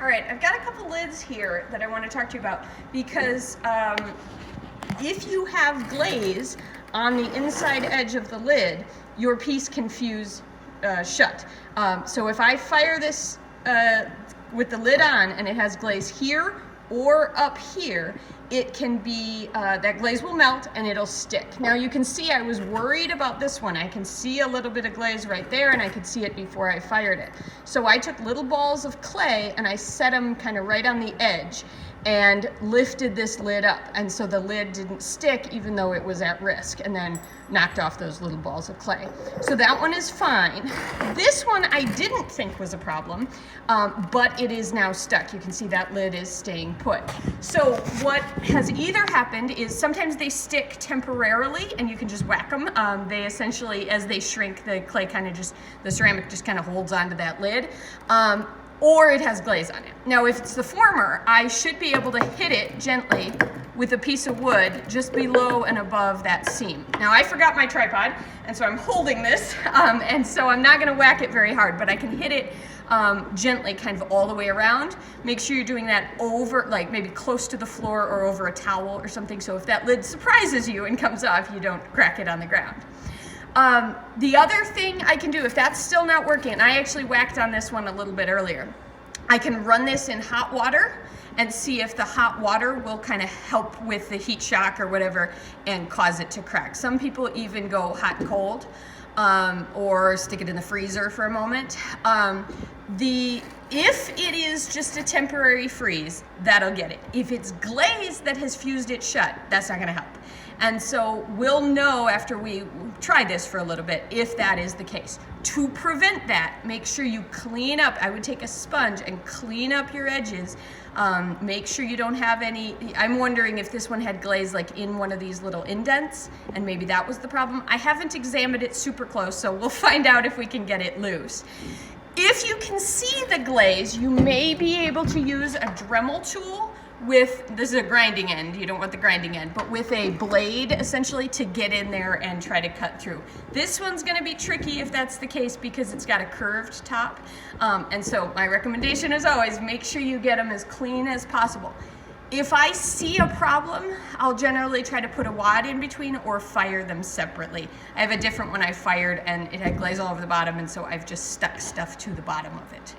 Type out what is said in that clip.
All right, I've got a couple lids here that I want to talk to you about because if you have glaze on the inside edge of the lid, your piece can fuse shut. So if I fire this with the lid on and it has glaze here or up here, it can be, that glaze will melt and it'll stick. Now you can see I was worried about this one. I can see a little bit of glaze right there and I could see it before I fired it. So I took little balls of clay and I set them kind of right on the edge and lifted this lid up. And so the lid didn't stick even though it was at risk, and then knocked off those little balls of clay. So that one is fine. This one I didn't think was a problem, but it is now stuck. You can see that lid is staying put. So what has either happened is sometimes they stick temporarily and you can just whack them. They essentially, as they shrink, the clay kind of just, the ceramic just kind of holds onto that lid. Or it has glaze on it. Now, if it's the former, I should be able to hit it gently with a piece of wood just below and above that seam. Now, I forgot my tripod, and so I'm holding this, and so I'm not gonna whack it very hard, but I can hit it gently kind of all the way around. Make sure you're doing that over, like maybe close to the floor or over a towel or something, so if that lid surprises you and comes off, you don't crack it on the ground. The other thing I can do, if that's still not working, I actually whacked on this one a little bit earlier. I can run this in hot water and see if the hot water will kind of help with the heat shock or whatever and cause it to crack. Some people even go hot and cold, or stick it in the freezer for a moment. If it is just a temporary freeze, that'll get it. If it's glaze that has fused it shut, that's not gonna help. And so we'll know after we try this for a little bit if that is the case. To prevent that, make sure you clean up. I would take a sponge and clean up your edges. Make sure you don't have any, I'm wondering if this one had glaze like in one of these little indents, and maybe that was the problem. I haven't examined it super close, so we'll find out if we can get it loose. If you can see the glaze, you may be able to use a Dremel tool with, this is a grinding end, you don't want the grinding end, but with a blade essentially to get in there and try to cut through. This one's gonna be tricky if that's the case because it's got a curved top. And so my recommendation is always make sure you get them as clean as possible. If I see a problem, I'll generally try to put a wad in between or fire them separately. I have a different one I fired and it had glaze all over the bottom, and so I've just stuck stuff to the bottom of it.